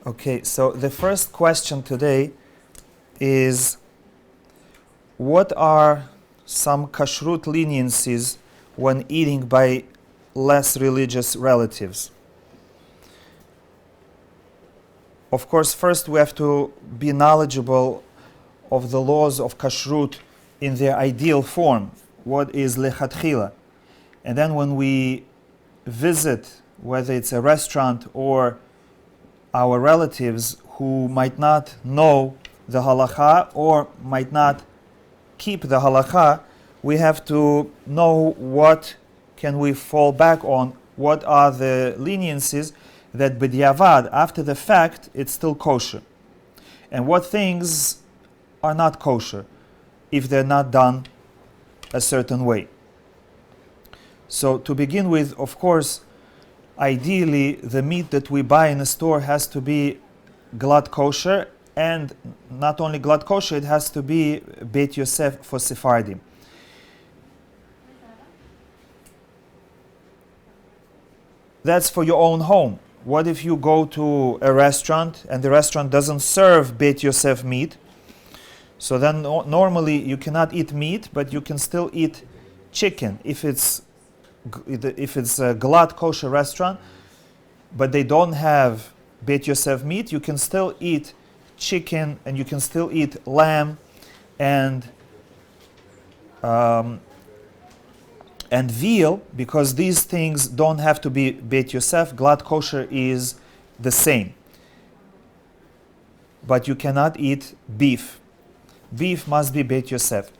Okay, so the first question today is, what are some kashrut leniencies when eating by less religious relatives? Of course, first we have to be knowledgeable of the laws of kashrut in their ideal form, what is lechatchila. And then when we visit, whether it's a restaurant or our relatives who might not know the halakha or might not keep the halakha, we have to know what can we fall back on, what are the leniencies that b'diavad, after the fact, it's still kosher. And what things are not kosher if they're not done a certain way. So to begin with, of course, ideally the meat that we buy in a store has to be glad kosher, and not only glad kosher, it has to be Beit Yosef for Sephardim. That's for your own home. What if you go to a restaurant and the restaurant doesn't serve Beit Yosef meat? So then normally you cannot eat meat, but you can still eat chicken if it's a glad kosher restaurant, but they don't have Beit Yosef meat. You can still eat chicken, and you can still eat lamb and veal, because these things don't have to be Beit Yosef. Glad kosher is the same. But you cannot eat beef. Beef must be Beit Yosef.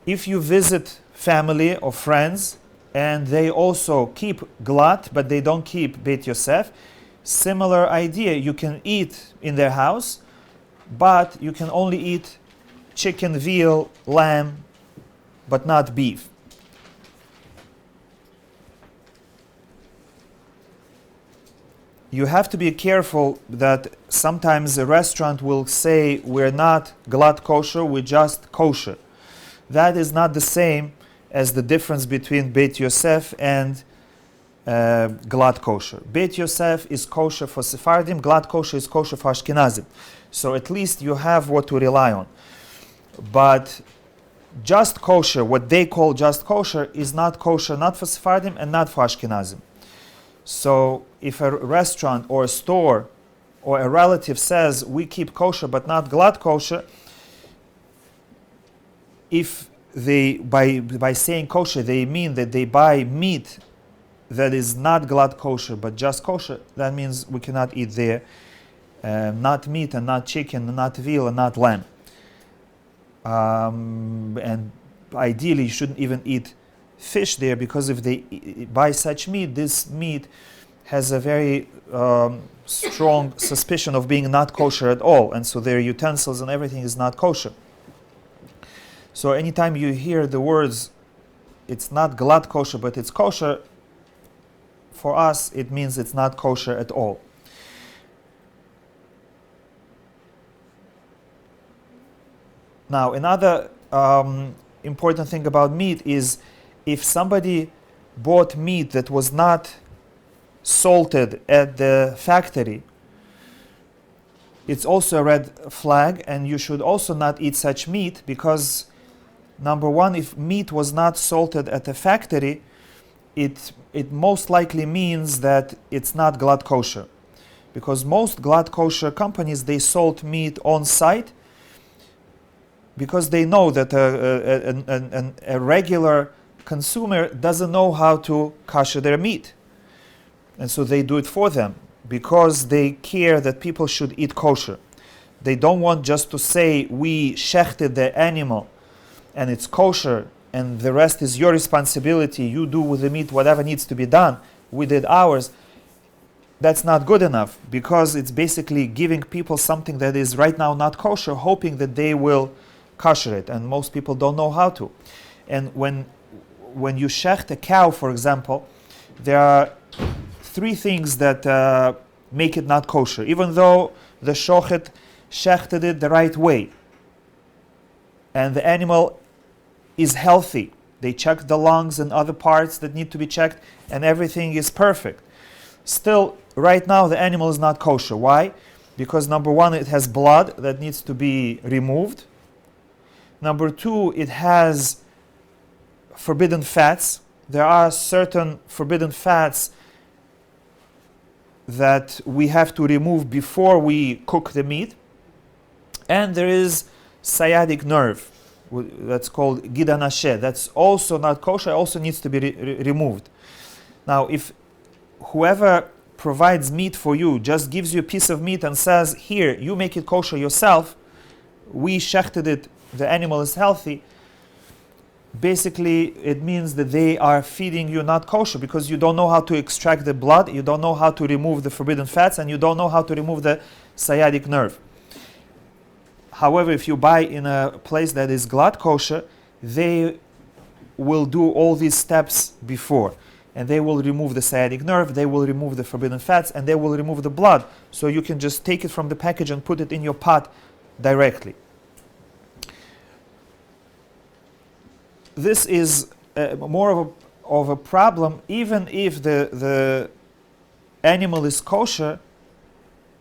If you visit family or friends and they also keep glad, but they don't keep Beit Yosef, similar idea. You can eat in their house, but you can only eat chicken, veal, lamb, but not beef. You have to be careful that sometimes a restaurant will say we're not glad kosher, we're just kosher. That is not the same as the difference between Beit Yosef and glad kosher. Beit Yosef is kosher for Sephardim, glad kosher is kosher for Ashkenazim. So at least you have what to rely on. But just kosher, what they call just kosher, is not kosher, not for Sephardim and not for Ashkenazim. So if a restaurant or a store or a relative says we keep kosher but not glad kosher, if they by saying kosher they mean that they buy meat that is not glad kosher but just kosher, that means we cannot eat there not meat and not chicken and not veal and not lamb. And ideally you shouldn't even eat fish there, because if they buy such meat, this meat has a very strong suspicion of being not kosher at all, and so their utensils and everything is not kosher. So anytime you hear the words it's not glad kosher but it's kosher, for us it means it's not kosher at all. Now another important thing about meat is, if somebody bought meat that was not salted at the factory, it's also a red flag, and you should also not eat such meat, because number one, if meat was not salted at the factory, it most likely means that it's not glad kosher, because most glad kosher companies, they salt meat on site because they know that a regular consumer doesn't know how to kosher their meat, and so they do it for them because they care that people should eat kosher. They don't want just to say we shechted the animal and it's kosher and the rest is your responsibility, you do with the meat whatever needs to be done, we did ours. That's not good enough, because it's basically giving people something that is right now not kosher, hoping that they will kosher it, and most people don't know how to. And when you shecht a cow, for example, there are three things that make it not kosher, even though the shochet shechted it the right way and the animal is healthy. They checked the lungs and other parts that need to be checked, and everything is perfect. Still, right now the animal is not kosher. Why? Because number one, it has blood that needs to be removed. Number two, it has forbidden fats. There are certain forbidden fats that we have to remove before we cook the meat. And there is sciatic nerve, that's called gidanashe. That's also not kosher, also needs to be removed. Now, if whoever provides meat for you just gives you a piece of meat and says, here, you make it kosher yourself, we shechted it, the animal is healthy, basically it means that they are feeding you not kosher, because you don't know how to extract the blood, you don't know how to remove the forbidden fats, and you don't know how to remove the sciatic nerve. However, if you buy in a place that is glad kosher, they will do all these steps before. And they will remove the sciatic nerve, they will remove the forbidden fats, and they will remove the blood. So you can just take it from the package and put it in your pot directly. This is more of a problem, even if the animal is kosher,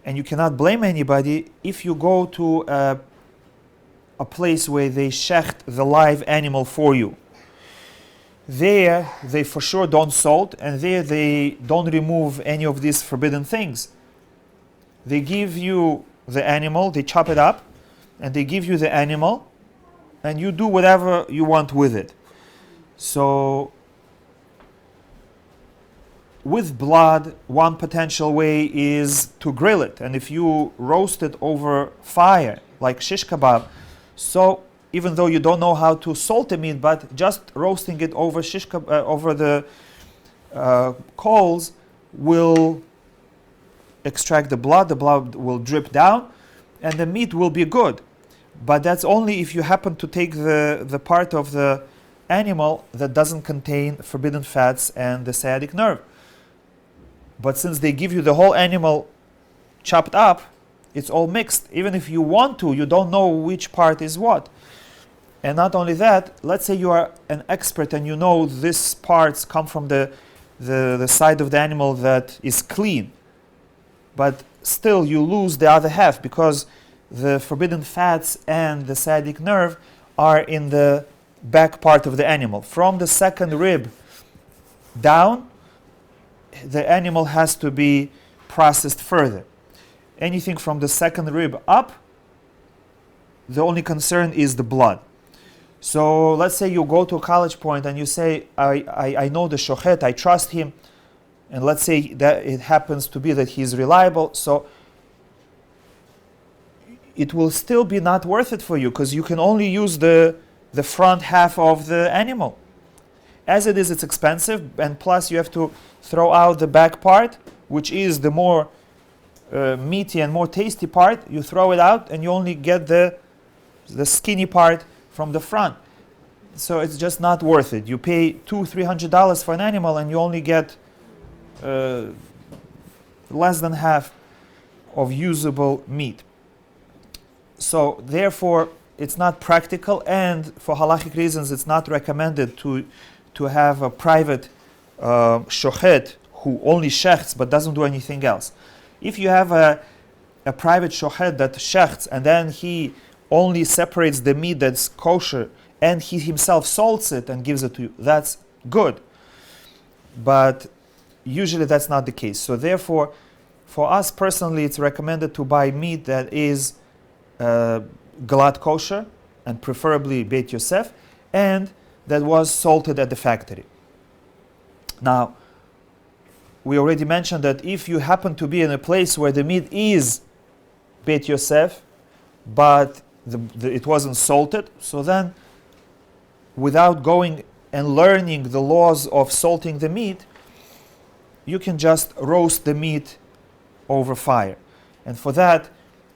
and you cannot blame anybody if you go to a place where they shecht the live animal for you. There, they for sure don't salt, and there they don't remove any of these forbidden things. They give you the animal, they chop it up, and they give you the animal, and you do whatever you want with it. So, with blood, one potential way is to grill it, and if you roast it over fire, like shish kebab, so even though you don't know how to salt the meat, but just roasting it over over the coals will extract the blood will drip down, and the meat will be good. But that's only if you happen to take the part of the animal that doesn't contain forbidden fats and the sciatic nerve. But since they give you the whole animal chopped up, it's all mixed. Even if you want to, you don't know which part is what. And not only that, let's say you are an expert and you know these parts come from the side of the animal that is clean. But still you lose the other half because the forbidden fats and the sciatic nerve are in the back part of the animal. From the second rib down, the animal has to be processed further. Anything from the second rib up, the only concern is the blood. So let's say you go to a college point and you say, I know the shochet, I trust him, and let's say that it happens to be that he's reliable, so it will still be not worth it for you because you can only use the front half of the animal. As it is, it's expensive, and plus you have to throw out the back part, which is the more meaty and more tasty part. You throw it out and you only get the skinny part from the front. So it's just not worth it. You pay $200-300 for an animal and you only get less than half of usable meat. So therefore it's not practical, and for halachic reasons it's not recommended to have a private shochet who only shechts but doesn't do anything else. If you have a private shochet that shechts and then he only separates the meat that's kosher and he himself salts it and gives it to you, that's good. But usually that's not the case. So therefore, for us personally, it's recommended to buy meat that is glad kosher, and preferably Beit Yosef, and that was salted at the factory. Now, we already mentioned that if you happen to be in a place where the meat is Beit Yosef, but it wasn't salted, so then without going and learning the laws of salting the meat, you can just roast the meat over fire. And for that,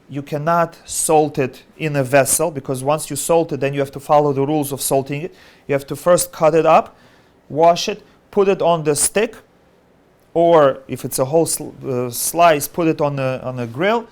you cannot salt it in a vessel, because once you salt it, then you have to follow the rules of salting it. You have to first cut it up, wash it, put it on the stick, or if it's a whole slice, put it on a grill,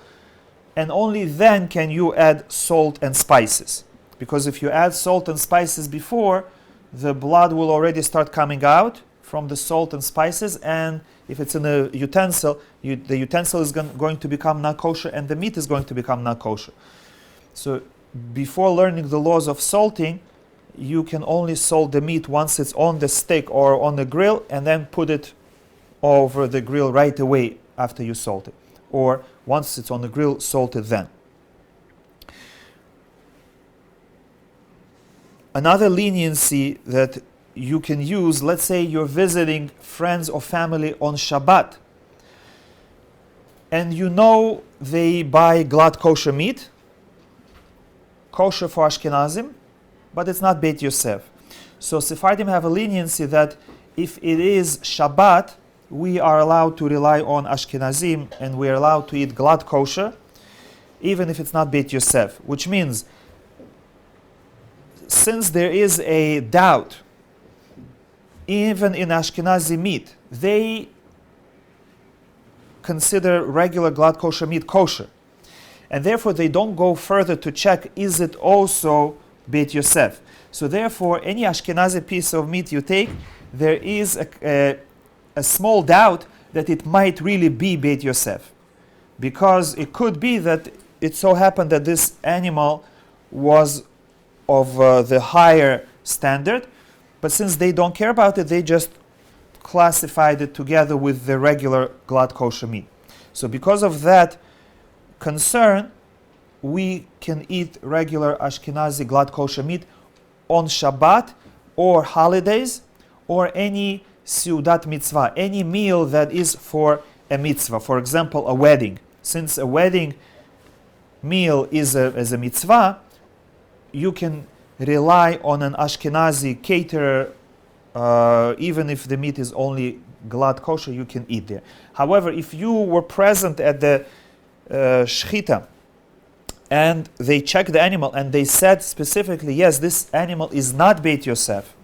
and only then can you add salt and spices. Because if you add salt and spices before, the blood will already start coming out from the salt and spices, and if it's in a utensil, the utensil is going to become not kosher, and the meat is going to become not kosher. So before learning the laws of salting, you can only salt the meat once it's on the stick or on the grill, and then put it over the grill right away after you salt it. Or once it's on the grill, salt it then. Another leniency that you can use, let's say you're visiting friends or family on Shabbat, and you know they buy glad kosher meat, kosher for Ashkenazim, but it's not Beit Yosef. So Sephardim have a leniency that if it is Shabbat, we are allowed to rely on Ashkenazim, and we are allowed to eat glad kosher, even if it's not Beit Yosef, which means since there is a doubt, even in Ashkenazi meat, they consider regular glad kosher meat kosher. And therefore they don't go further to check, is it also Beit Yosef? So therefore, any Ashkenazi piece of meat you take, there is a small doubt that it might really be Beit Yosef. Because it could be that it so happened that this animal was of the higher standard, but since they don't care about it, they just classified it together with the regular glad kosher meat. So because of that concern, we can eat regular Ashkenazi glad kosher meat on Shabbat or holidays or any Seudat mitzvah, any meal that is for a mitzvah. For example, a wedding. Since a wedding meal is a mitzvah, you can rely on an Ashkenazi caterer, even if the meat is only glad kosher, you can eat there. However, if you were present at the shechita and they checked the animal and they said specifically, yes, this animal is not Beit Yosef,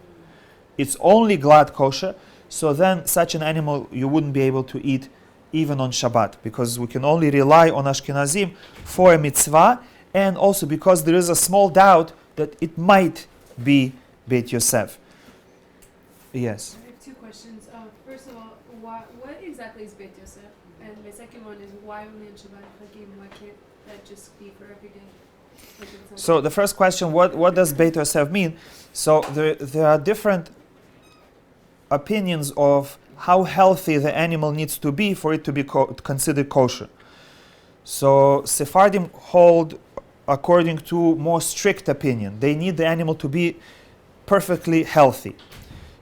it's only glad kosher, so then such an animal you wouldn't be able to eat even on Shabbat, because we can only rely on Ashkenazim for a mitzvah, and also because there is a small doubt that it might be Beit Yosef. Yes? I have two questions. First of all, what exactly is Beit Yosef? And my second one is, why only on Shabbat Chagim? Why can't that just be for every day? So the first question, what does Beit Yosef mean? So there are different opinions of how healthy the animal needs to be for it to be considered kosher. So Sephardim hold according to more strict opinion. They need the animal to be perfectly healthy.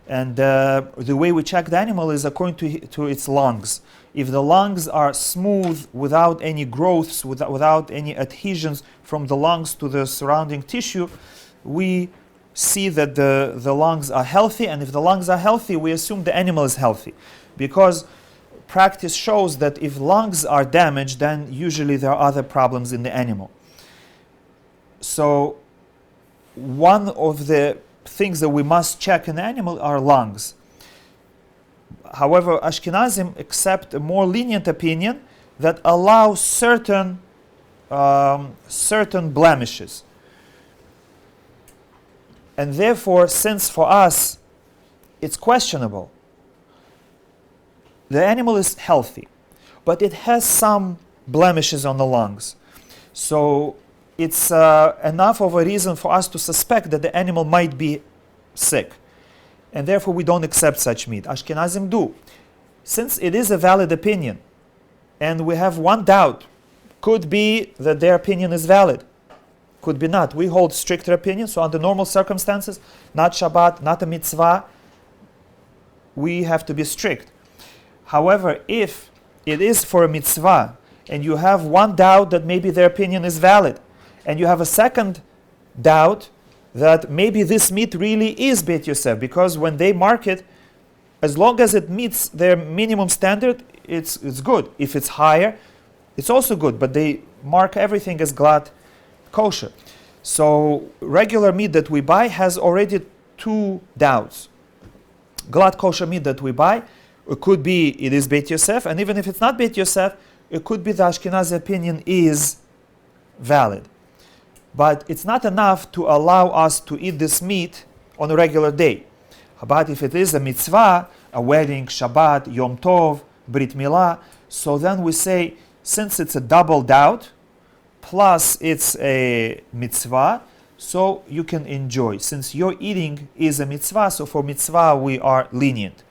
And the way we check the animal is according to its lungs. If the lungs are smooth, without any growths, without any adhesions from the lungs to the surrounding tissue, we see that the lungs are healthy. And if the lungs are healthy, we assume the animal is healthy. Because practice shows that if lungs are damaged, then usually there are other problems in the animal. So one of the things that we must check in the animal are lungs. However, Ashkenazim accept a more lenient opinion that allows certain blemishes. And therefore, since for us it's questionable, the animal is healthy, but it has some blemishes on the lungs. So it's enough of a reason for us to suspect that the animal might be sick. And therefore we don't accept such meat. Ashkenazim do. Since it is a valid opinion, and we have one doubt, could be that their opinion is valid, could be not. We hold stricter opinion, so under normal circumstances, not Shabbat, not a mitzvah, we have to be strict. However, if it is for a mitzvah, and you have one doubt that maybe their opinion is valid, and you have a second doubt that maybe this meat really is Beit Yosef, because when they mark it, as long as it meets their minimum standard, it's good. If it's higher, it's also good, but they mark everything as glad kosher. So regular meat that we buy has already two doubts. Glad kosher meat that we buy, it could be it is Beit Yosef, and even if it's not Beit Yosef, it could be the Ashkenazi opinion is valid. But it's not enough to allow us to eat this meat on a regular day. But if it is a mitzvah, a wedding, Shabbat, Yom Tov, Brit Milah. So then we say, since it's a double doubt, plus it's a mitzvah, so you can enjoy. Since your eating is a mitzvah, so for mitzvah we are lenient.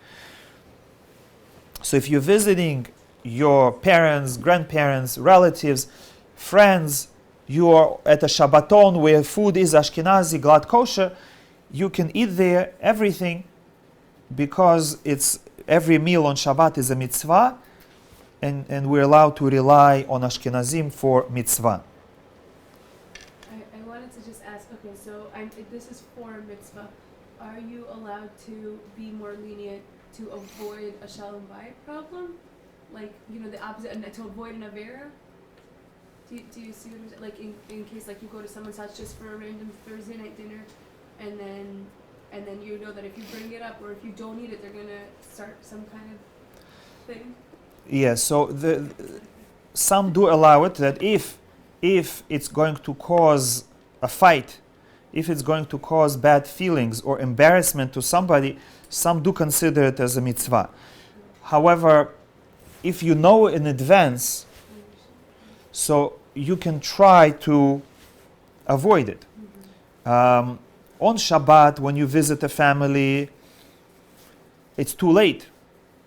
So if you're visiting your parents, grandparents, relatives, friends, you are at a Shabbaton where food is Ashkenazi, glad kosher, you can eat there everything because it's every meal on Shabbat is a mitzvah, and we're allowed to rely on Ashkenazim for mitzvah. I wanted to just ask, okay, so this is for mitzvah. Are you allowed to be more lenient to avoid a shalom bayit problem? Like, the opposite, and to avoid an avera? Do you see what I'm saying? Like, in case, like, you go to someone's house just for a random Thursday night dinner, and then you know that if you bring it up or if you don't eat it, they're going to start some kind of thing? Yeah, so some do allow it, that if it's going to cause a fight, if it's going to cause bad feelings or embarrassment to somebody, some do consider it as a mitzvah. However, if you know in advance, so you can try to avoid it. On Shabbat, when you visit a family, it's too late.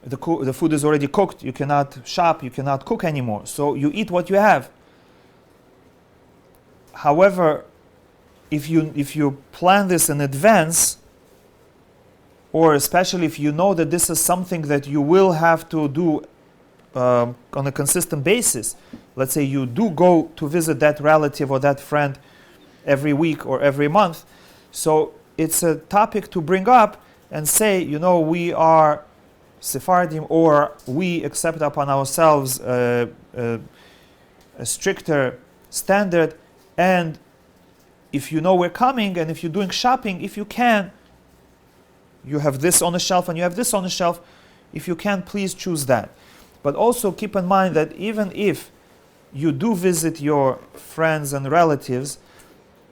The food is already cooked. You cannot shop. You cannot cook anymore. So you eat what you have. However, if you plan this in advance, or especially if you know that this is something that you will have to do on a consistent basis, let's say you do go to visit that relative or that friend every week or every month, so it's a topic to bring up and say, we are Sephardim, or we accept upon ourselves a stricter standard, and if you know we're coming, and if you're doing shopping, if you can, you have this on the shelf and you have this on the shelf, if you can, please choose that. But also keep in mind that even if you do visit your friends and relatives,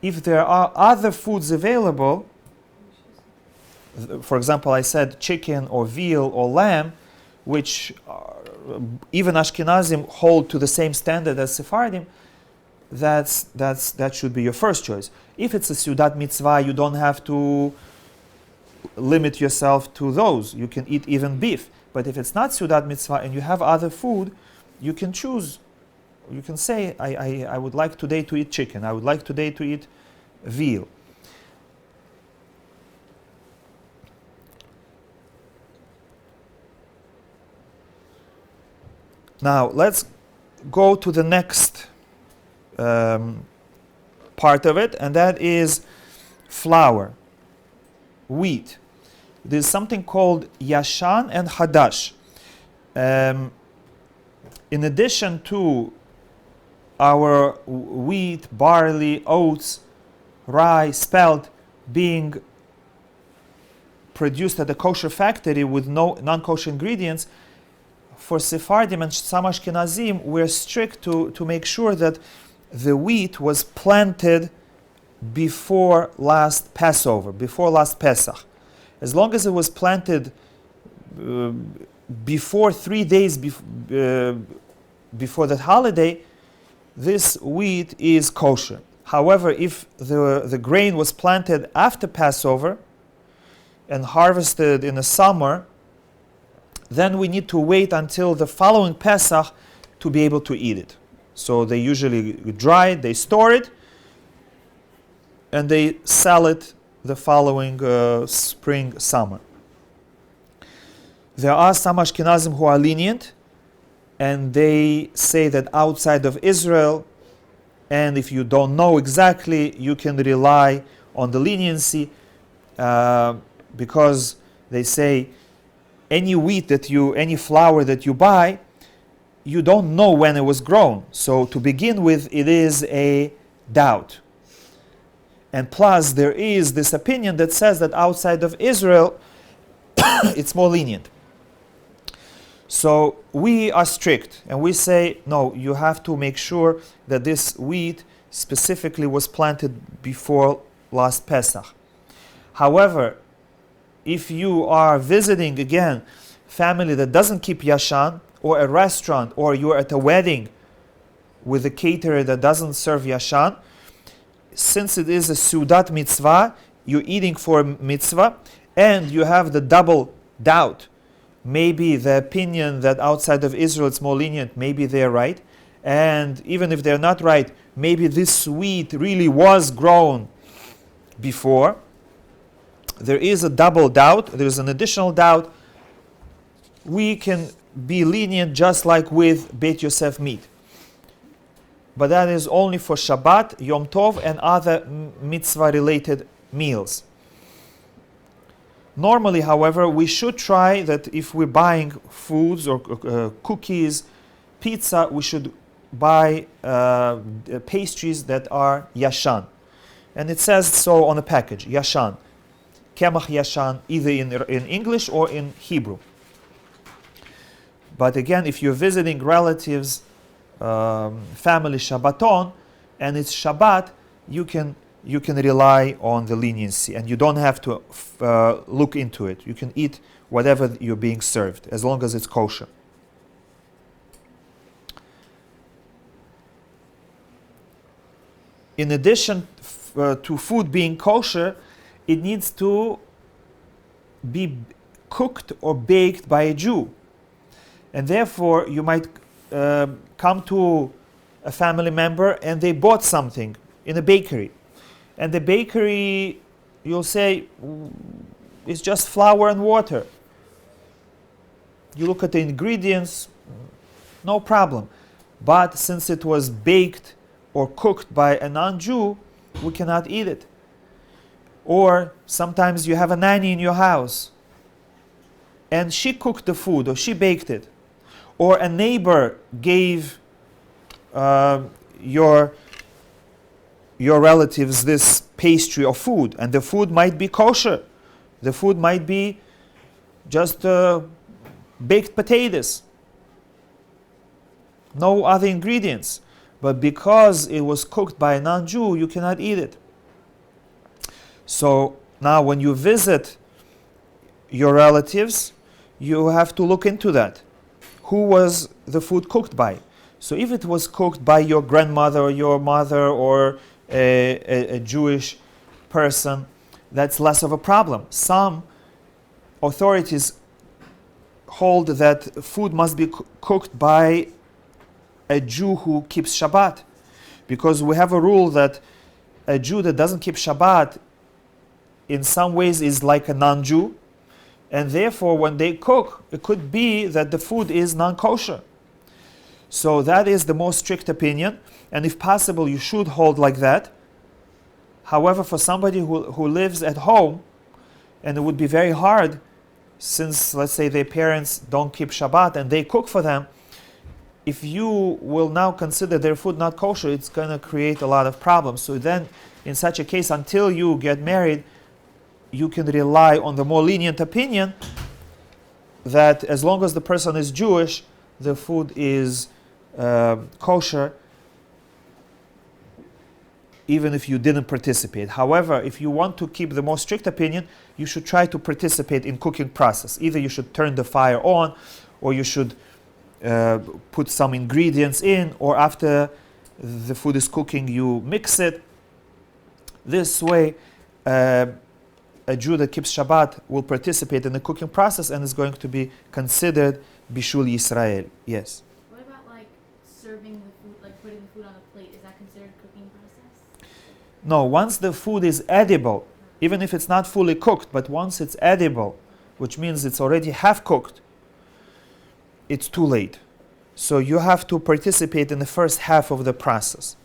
if there are other foods available, for example, I said chicken or veal or lamb, which even Ashkenazim hold to the same standard as Sephardim, that should be your first choice. If it's a Seudat mitzvah, you don't have to limit yourself to those. You can eat even beef. But if it's not Seudat mitzvah and you have other food, you can choose. You can say, I would like today to eat chicken. I would like today to eat veal. Now, let's go to the next part of it, and that is flour, wheat. There's something called Yashan and Hadash. In addition to our wheat, barley, oats, rye, spelt being produced at a kosher factory with no non-kosher ingredients, for Sephardim and some Ashkenazim, we're strict to make sure that the wheat was planted before last Passover, before last Pesach. As long as it was planted before 3 days before that holiday, this wheat is kosher. However, if the grain was planted after Passover and harvested in the summer, then we need to wait until the following Pesach to be able to eat it. So they usually dry it, they store it, and they sell it the following spring, summer. There are some Ashkenazim who are lenient, and they say that outside of Israel, and if you don't know exactly, you can rely on the leniency, because they say any wheat any flour that you buy, you don't know when it was grown. So to begin with, it is a doubt. And plus, there is this opinion that says that outside of Israel, it's more lenient. So we are strict, and we say, no, you have to make sure that this wheat specifically was planted before last Pesach. However, if you are visiting again family that doesn't keep Yashan, or a restaurant, or you're at a wedding with a caterer that doesn't serve Yashan, since it is a Sudat mitzvah, you're eating for a mitzvah, and you have the double doubt. Maybe the opinion that outside of Israel it's more lenient, maybe they're right. And even if they're not right, maybe this wheat really was grown before. There is a double doubt, there's an additional doubt. We can be lenient just like with Beit Yosef meat. But that is only for Shabbat, Yom Tov, and other mitzvah-related meals. Normally, however, we should try that if we're buying foods or cookies, pizza, we should buy pastries that are Yashan. And it says so on the package, Yashan. Kemach Yashan, either in English or in Hebrew. But again, if you're visiting relatives, family Shabbaton, and it's Shabbat, you can rely on the leniency, and you don't have to look into it. You can eat whatever you're being served, as long as it's kosher. In addition to food being kosher, it needs to be cooked or baked by a Jew. And therefore, you might come to a family member and they bought something in a bakery. And the bakery, you'll say, it's just flour and water. You look at the ingredients, no problem. But since it was baked or cooked by a non-Jew, we cannot eat it. Or sometimes you have a nanny in your house and she cooked the food or she baked it. Or a neighbor gave your relatives this pastry or food, and the food might be kosher. The food might be just baked potatoes, no other ingredients. But because it was cooked by a non-Jew, you cannot eat it. So now when you visit your relatives, you have to look into that. Who was the food cooked by? So if it was cooked by your grandmother or your mother or a Jewish person, that's less of a problem. Some authorities hold that food must be cooked by a Jew who keeps Shabbat, because we have a rule that a Jew that doesn't keep Shabbat in some ways is like a non-Jew, and therefore when they cook, it could be that the food is non-kosher. So that is the most strict opinion, and if possible you should hold like that. However, for somebody who lives at home, and it would be very hard, since let's say their parents don't keep Shabbat and they cook for them, if you will now consider their food not kosher, it's going to create a lot of problems. So then, in such a case, until you get married, you can rely on the more lenient opinion that as long as the person is Jewish, the food is kosher, even if you didn't participate. However, if you want to keep the more strict opinion, you should try to participate in cooking process. Either you should turn the fire on, or you should put some ingredients in, or after the food is cooking, you mix it. This way, a Jew that keeps Shabbat will participate in the cooking process and is going to be considered Bishul Yisrael. Yes? What about like serving the food, like putting the food on a plate? Is that considered cooking process? No, once the food is edible, even if it's not fully cooked, but once it's edible, which means it's already half cooked, it's too late. So you have to participate in the first half of the process.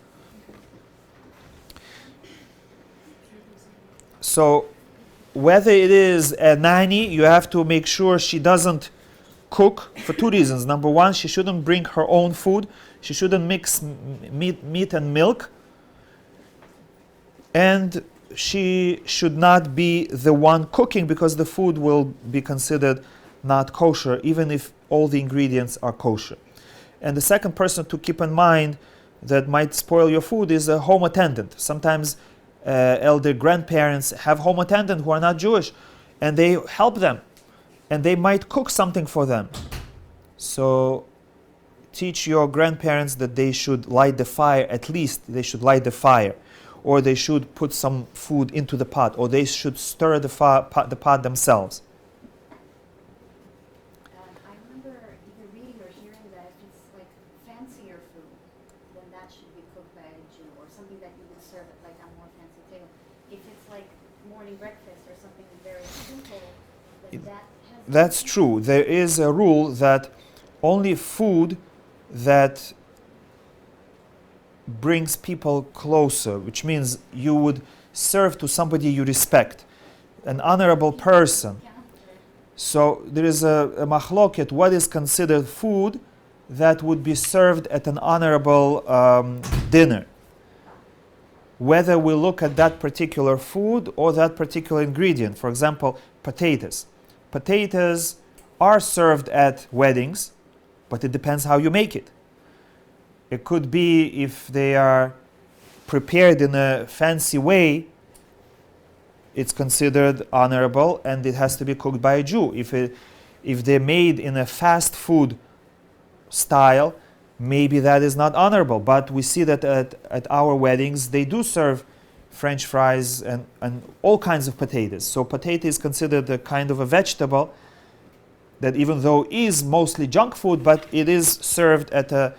So whether it is a nanny, you have to make sure she doesn't cook for two reasons. Number one, she shouldn't bring her own food. She shouldn't mix meat and milk. And she should not be the one cooking, because the food will be considered not kosher, even if all the ingredients are kosher. And the second person to keep in mind that might spoil your food is a home attendant. Sometimes elder grandparents have home attendants who are not Jewish, and they help them, and they might cook something for them. So teach your grandparents that they should light the fire, at least they should light the fire, or they should put some food into the pot, or they should stir the pot themselves. I remember either reading or hearing that if it's like fancier food, then that should be cooked by a Jew, or something that you would serve at like a more fancy table. If it's like morning breakfast or something very simple, then that has... That's true. There is a rule that only food that brings people closer, which means you would serve to somebody you respect, an honorable person. Yeah. So there is a machloket, what is considered food that would be served at an honorable dinner. Whether we look at that particular food or that particular ingredient. For example, potatoes. Potatoes are served at weddings, but it depends how you make it. It could be if they are prepared in a fancy way, it's considered honorable and it has to be cooked by a Jew. If they're made in a fast food style, maybe that is not honorable. But we see that at our weddings, they do serve French fries and all kinds of potatoes. So potato is considered a kind of a vegetable that even though is mostly junk food, but it is served at a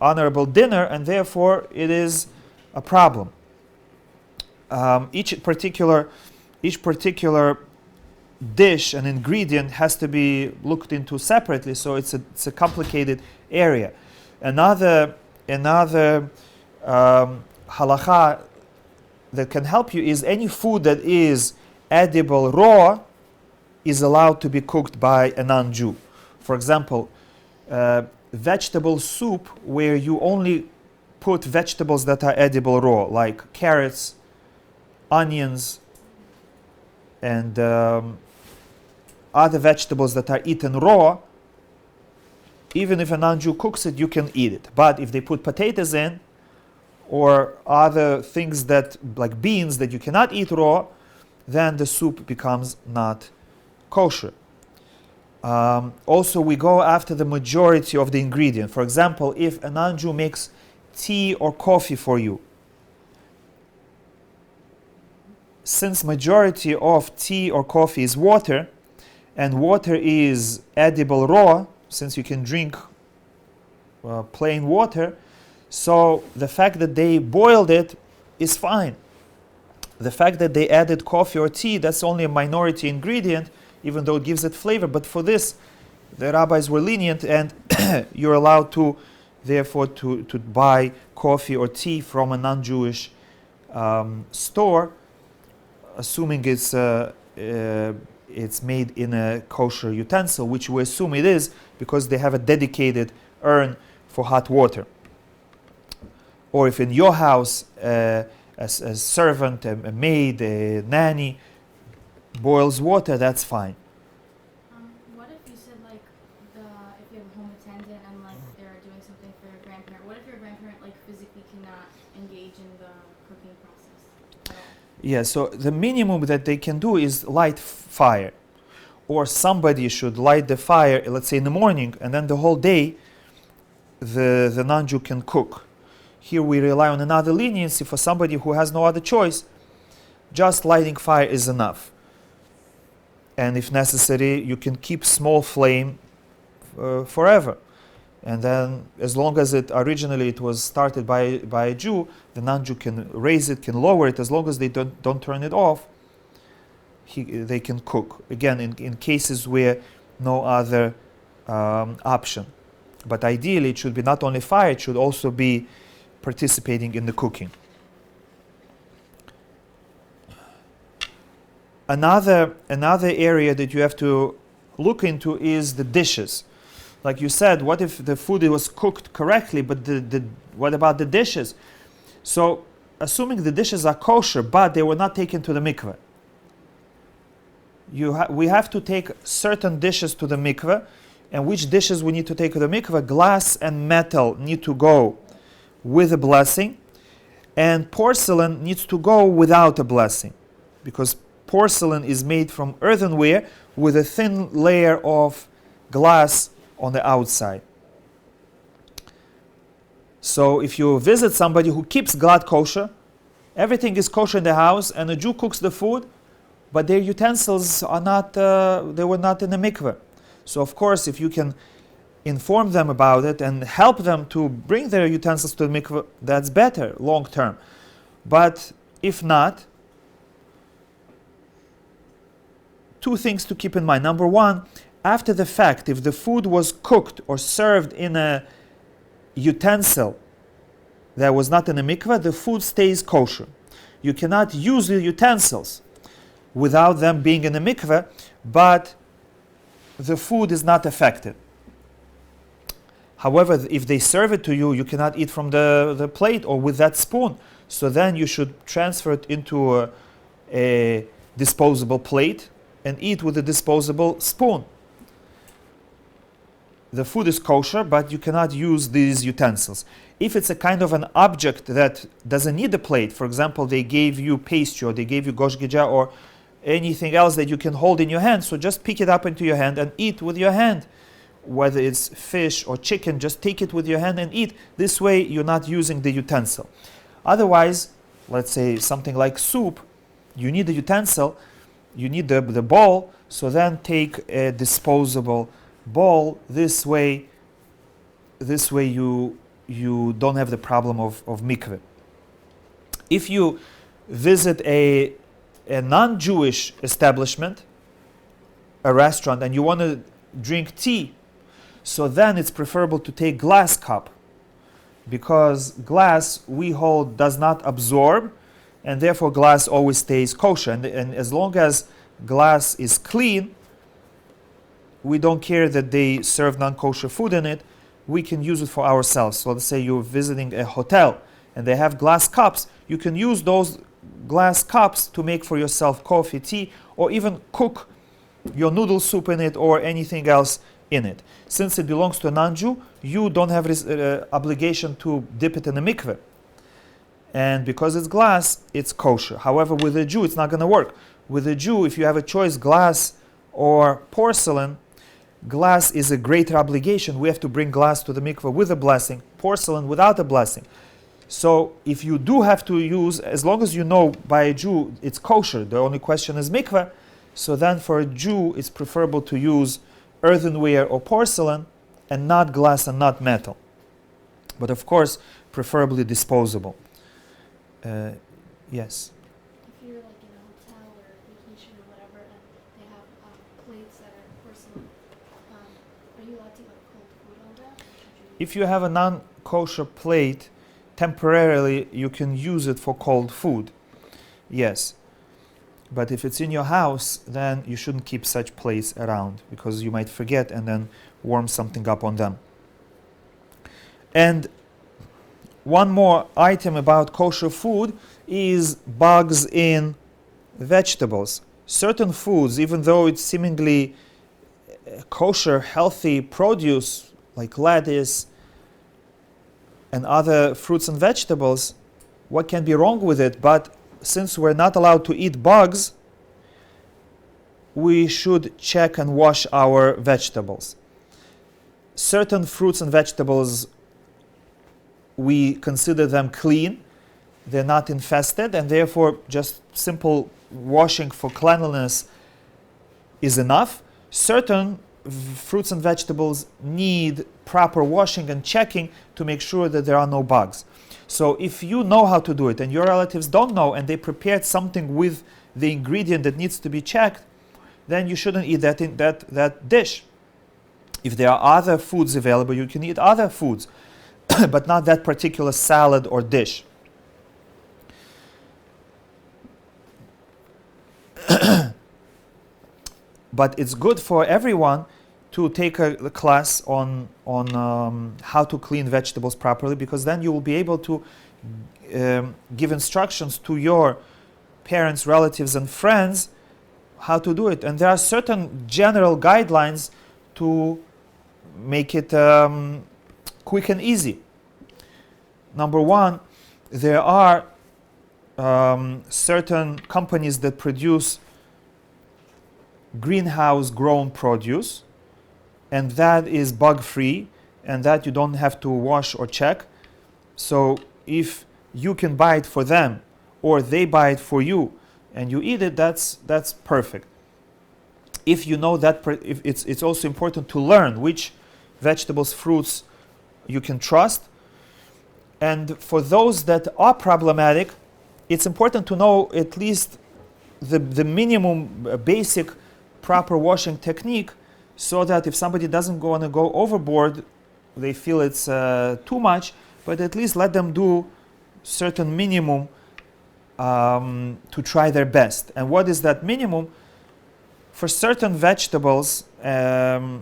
honorable dinner, and therefore it is a problem. Each particular dish and ingredient has to be looked into separately, so it's a complicated area. Another halakha that can help you is any food that is edible raw is allowed to be cooked by a non-Jew. For example, vegetable soup where you only put vegetables that are edible raw, like carrots, onions, and other vegetables that are eaten raw. Even if a non-Jew cooks it, you can eat it. But if they put potatoes in, or other things that, like beans, that you cannot eat raw, then the soup becomes not kosher. Also, we go after the majority of the ingredient. For example, if a non-Jew makes tea or coffee for you, since majority of tea or coffee is water, and water is edible raw, since you can drink plain water, so the fact that they boiled it is fine. The fact that they added coffee or tea, that's only a minority ingredient, even though it gives it flavor. But for this, the rabbis were lenient, and you're allowed to, therefore, to buy coffee or tea from a non-Jewish store, assuming it's made in a kosher utensil, which we assume it is, because they have a dedicated urn for hot water. Or if in your house, a servant, a maid, a nanny boils water, that's fine. What if you said like if you have a home attendant and like they're doing something for your grandparent? What if your grandparent like physically cannot engage in the cooking process at all? Yeah, so the minimum that they can do is light fire. Or somebody should light the fire, let's say in the morning, and then the whole day the non-Jew can cook. Here we rely on another leniency for somebody who has no other choice. Just lighting fire is enough. And if necessary, you can keep small flame forever. And then, as long as it was started by a Jew, the non-Jew can raise it, can lower it. As long as they don't turn it off, they can cook. Again, in cases where no other option. But ideally, it should be not only fire; it should also be participating in the cooking. Another area that you have to look into is the dishes. Like you said, what if the food was cooked correctly, but what about the dishes? So, assuming the dishes are kosher, but they were not taken to the mikveh, we have to take certain dishes to the mikveh. And which dishes we need to take to the mikveh? Glass and metal need to go with a blessing, and porcelain needs to go without a blessing, because porcelain is made from earthenware with a thin layer of glass on the outside. So if you visit somebody who keeps glad kosher, everything is kosher in the house, and a Jew cooks the food, but their utensils are not, they were not in the mikveh. So of course, if you can inform them about it and help them to bring their utensils to the mikveh, that's better long term. But if not, two things to keep in mind. Number one, after the fact, if the food was cooked or served in a utensil that was not in a mikveh, the food stays kosher. You cannot use the utensils without them being in a mikveh, but the food is not affected. However, if they serve it to you, you cannot eat from the plate or with that spoon. So then you should transfer it into a disposable plate and eat with a disposable spoon. The food is kosher, but you cannot use these utensils. If it's a kind of an object that doesn't need a plate, for example, they gave you pastry or they gave you goshgeja or anything else that you can hold in your hand, so just pick it up into your hand and eat with your hand. Whether it's fish or chicken, just take it with your hand and eat. This way you're not using the utensil. Otherwise, let's say something like soup, you need a utensil, you need the bowl, so then take a disposable bowl. This way you don't have the problem of mikveh. If you visit a non-Jewish establishment, a restaurant, and you want to drink tea, so then it's preferable to take glass cup, because glass, we hold, does not absorb, and therefore glass always stays kosher. And as long as glass is clean, we don't care that they serve non-kosher food in it. We can use it for ourselves. So let's say you're visiting a hotel and they have glass cups. You can use those glass cups to make for yourself coffee, tea, or even cook your noodle soup in it or anything else in it. Since it belongs to a non-Jew, you don't have obligation to dip it in the mikveh. And because it's glass, it's kosher. However, with a Jew, it's not going to work. With a Jew, if you have a choice, glass or porcelain, glass is a greater obligation. We have to bring glass to the mikveh with a blessing, porcelain without a blessing. So if you do have to use, as long as you know by a Jew it's kosher, the only question is mikveh, so then for a Jew it's preferable to use earthenware or porcelain and not glass and not metal. But of course, preferably disposable. Yes? If you're like in a hotel or vacation or whatever and they have plates that are porcelain, are you allowed to eat like cold food on that? If you have a non-kosher plate, temporarily you can use it for cold food. Yes. But if it's in your house, then you shouldn't keep such plates around, because you might forget and then warm something up on them. And one more item about kosher food is bugs in vegetables. Certain foods, even though it's seemingly kosher, healthy produce, like lettuce and other fruits and vegetables, what can be wrong with it? But since we're not allowed to eat bugs, we should check and wash our vegetables. Certain fruits and vegetables, we consider them clean, they're not infested, and therefore just simple washing for cleanliness is enough. Certain fruits and vegetables need proper washing and checking to make sure that there are no bugs. So if you know how to do it and your relatives don't know and they prepared something with the ingredient that needs to be checked, then you shouldn't eat that dish. If there are other foods available, you can eat other foods, but not that particular salad or dish. But it's good for everyone to take a class on how to clean vegetables properly, because then you will be able to give instructions to your parents, relatives, and friends how to do it. And there are certain general guidelines to make it quick and easy. Number one, there are certain companies that produce greenhouse grown produce, and that is bug free, and that you don't have to wash or check. So if you can buy it for them or they buy it for you and you eat it, that's perfect. If you know that, if it's also important to learn which vegetables, fruits you can trust. And for those that are problematic, it's important to know at least the minimum basic proper washing technique, so that if somebody doesn't want to go overboard, they feel it's too much, but at least let them do certain minimum to try their best. And what is that minimum? For certain vegetables, a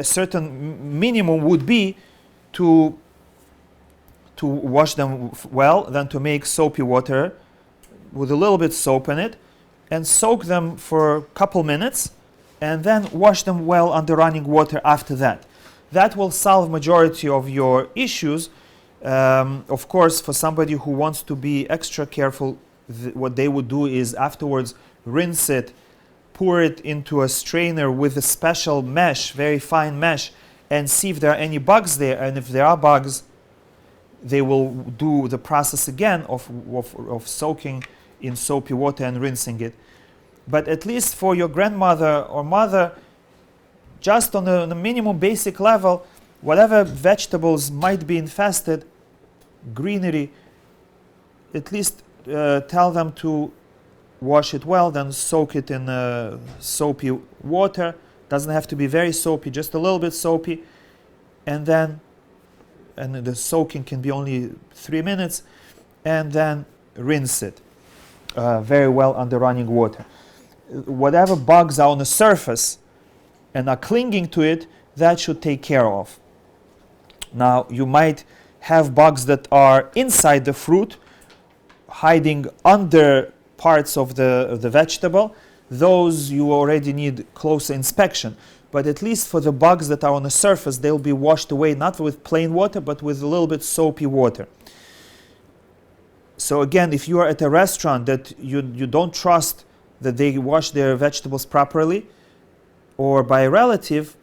certain minimum would be to wash them well, then to make soapy water with a little bit soap in it, and soak them for a couple minutes, and then wash them well under running water after that. That will solve majority of your issues. Of course, for somebody who wants to be extra careful, what they would do is afterwards rinse it, pour it into a strainer with a special mesh, very fine mesh, and see if there are any bugs there. And if there are bugs, they will do the process again of soaking in soapy water and rinsing it. But at least for your grandmother or mother, just on a minimum basic level, whatever vegetables might be infested, greenery, at least tell them to wash it well, then soak it in soapy water. Doesn't have to be very soapy, just a little bit soapy, and the soaking can be only 3 minutes, and then rinse it very well under running water. Whatever bugs are on the surface and are clinging to it, that should take care of. Now, you might have bugs that are inside the fruit, hiding under parts of the vegetable. Those you already need closer inspection. But at least for the bugs that are on the surface, they'll be washed away, not with plain water, but with a little bit soapy water. So again, if you are at a restaurant that you don't trust that they wash their vegetables properly, or by a relative,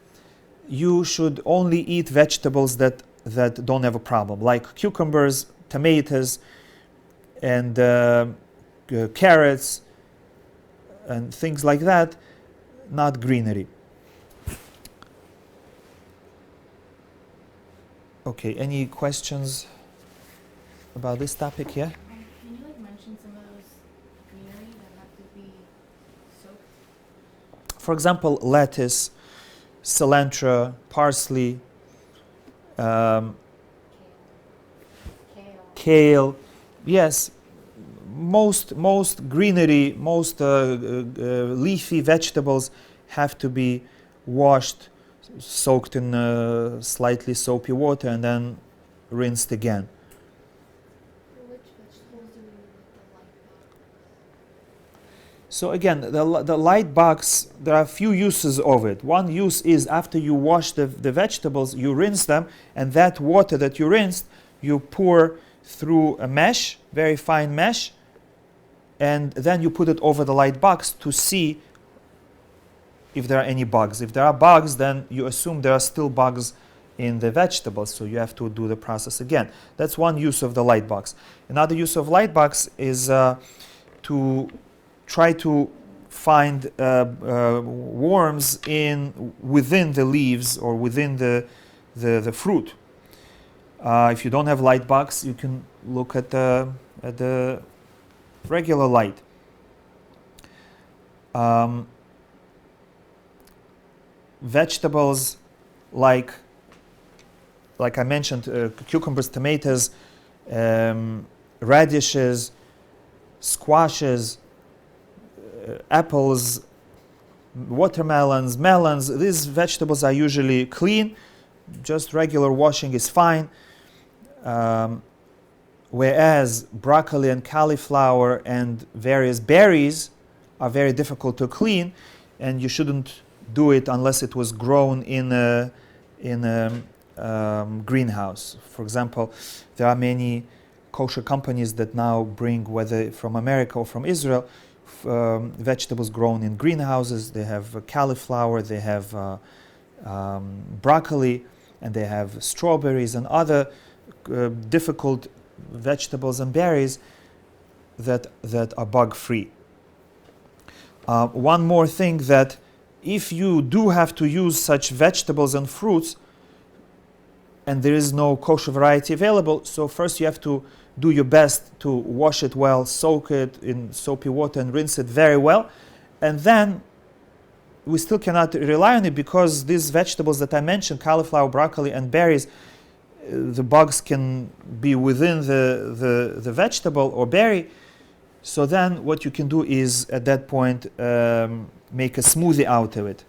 you should only eat vegetables that don't have a problem, like cucumbers, tomatoes, and carrots, and things like that, not greenery. Okay, any questions about this topic? Yeah? Can you mention some of those greenery that have to be soaked? For example, lettuce, cilantro, parsley, kale. Yes, most greenery, most leafy vegetables have to be washed, soaked in slightly soapy water, and then rinsed again. Which vegetables do we use the light box? So again, the light box, there are a few uses of it. One use is after you wash the vegetables, you rinse them, and that water that you rinsed, you pour through a mesh, very fine mesh, and then you put it over the light box to see if there are any bugs. If there are bugs, then you assume there are still bugs in the vegetables, so you have to do the process again. That's one use of the light box. Another use of light box is to try to find worms within the leaves or within the fruit. If you don't have light box, you can look at the regular light. Vegetables like I mentioned, cucumbers, tomatoes, radishes, squashes, apples, watermelons, melons. These vegetables are usually clean. Just regular washing is fine. Whereas broccoli and cauliflower and various berries are very difficult to clean, and you shouldn't do it unless it was grown in a greenhouse. For example, there are many kosher companies that now bring, whether from America or from Israel, vegetables grown in greenhouses. They have cauliflower, they have broccoli, and they have strawberries and other difficult vegetables and berries that are bug-free. One more thing, that if you do have to use such vegetables and fruits and there is no kosher variety available, so first you have to do your best to wash it well, soak it in soapy water and rinse it very well, and then we still cannot rely on it, because these vegetables that I mentioned, cauliflower, broccoli and berries, the bugs can be within the vegetable or berry. So then what you can do is at that point make a smoothie out of it,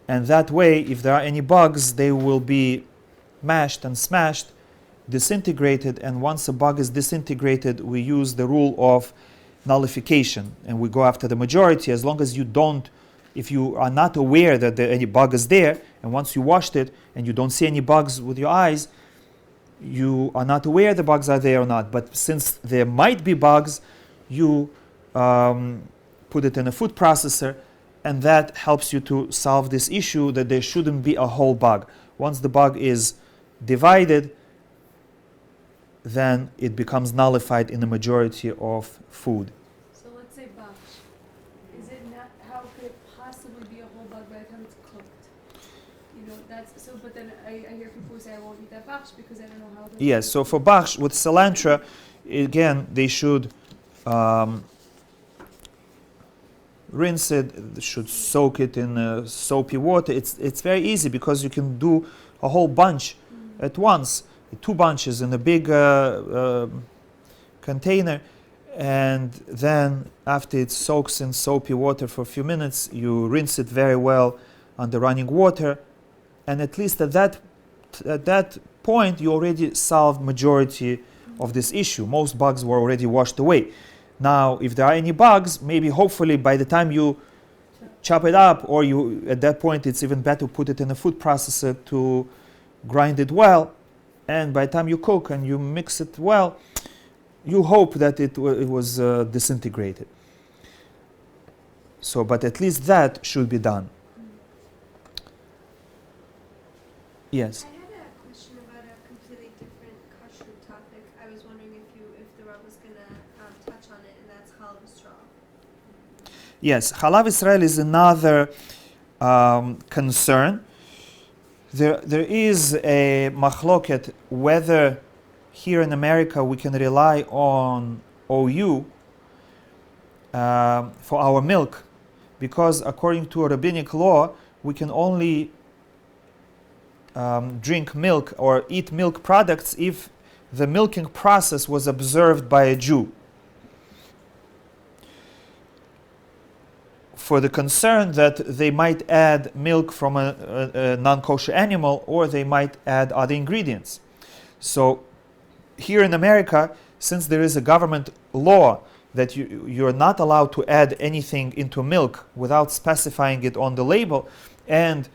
and that way if there are any bugs, they will be mashed and smashed, disintegrated, and once a bug is disintegrated, we use the rule of nullification and we go after the majority. As long as you don't, if you are not aware that any bug is there, and once you washed it and you don't see any bugs with your eyes, you are not aware the bugs are there or not. But since there might be bugs, you put it in a food processor, and that helps you to solve this issue that there shouldn't be a whole bug. Once the bug is divided, then it becomes nullified in the majority of food. So let's say baksh. Is it not? How could it possibly be a whole bug by the time it's cooked? You know, that's so. But then I hear people say I won't eat that baksh because I don't know how. Yes. So for baksh with cilantro, again they should rinse it. They should soak it in soapy water. It's very easy because you can do a whole bunch at once. 2 bunches in a big container, and then after it soaks in soapy water for a few minutes, you rinse it very well under running water, and at least at that point you already solved majority of this issue. Most bugs were already washed away. Now if there are any bugs, maybe hopefully by the time you chop it up, or you at that point it's even better to put it in a food processor to grind it well. And by the time you cook and you mix it well, you hope that it was disintegrated. So, but at least that should be done. Yes? I had a question about a completely different kashrut topic. I was wondering if the Rabbi was going to touch on it, and that's chalav straw. Yes, Chalav Israel is another concern. There is a machloket whether here in America we can rely on OU for our milk, because according to a rabbinic law we can only drink milk or eat milk products if the milking process was observed by a Jew. For the concern that they might add milk from a non-kosher animal, or they might add other ingredients. So here in America, since there is a government law that you're not allowed to add anything into milk without specifying it on the label, and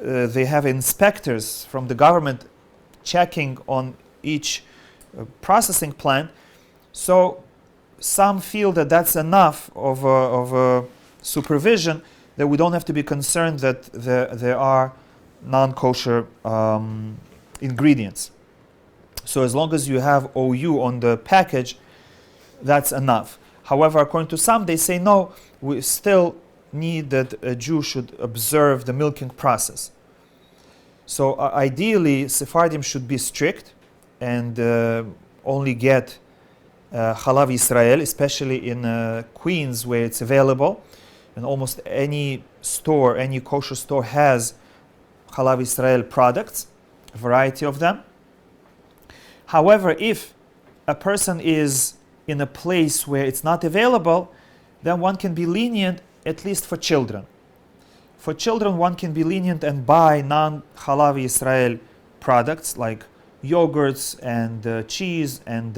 they have inspectors from the government checking on each processing plant, so some feel that that's enough of a supervision, that we don't have to be concerned that there are non-kosher ingredients. So as long as you have OU on the package, that's enough. However, according to some, they say no, we still need that a Jew should observe the milking process. So ideally, Sephardim should be strict and only get Chalav Israel, especially in Queens where it's available. And almost any store, any kosher store has Chalav Israel products, a variety of them. However, if a person is in a place where it's not available, then one can be lenient, at least for children. For children, one can be lenient and buy non-Chalav Israel products like yogurts and cheese and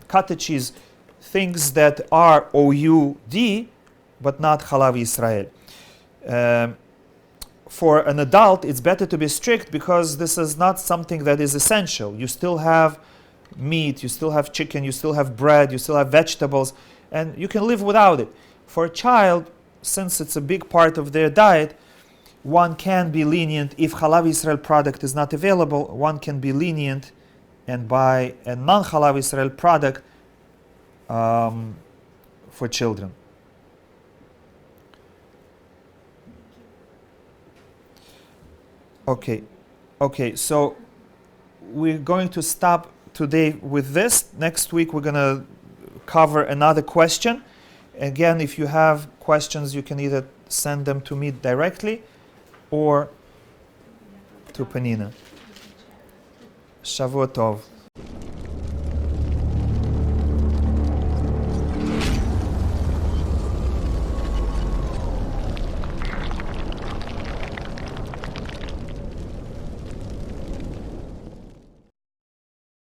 cottage cheese, things that are OUD but not Chalav Israel. For an adult, it's better to be strict because this is not something that is essential. You still have meat, you still have chicken, you still have bread, you still have vegetables, and you can live without it. For a child, since it's a big part of their diet, one can be lenient. If Halav Israel product is not available, one can be lenient and buy a non-Halav Israel product for children. Okay, so we're going to stop today with this. Next week we're going to cover another question. Again, if you have questions, you can either send them to me directly or to Penina. Shavuot Tov.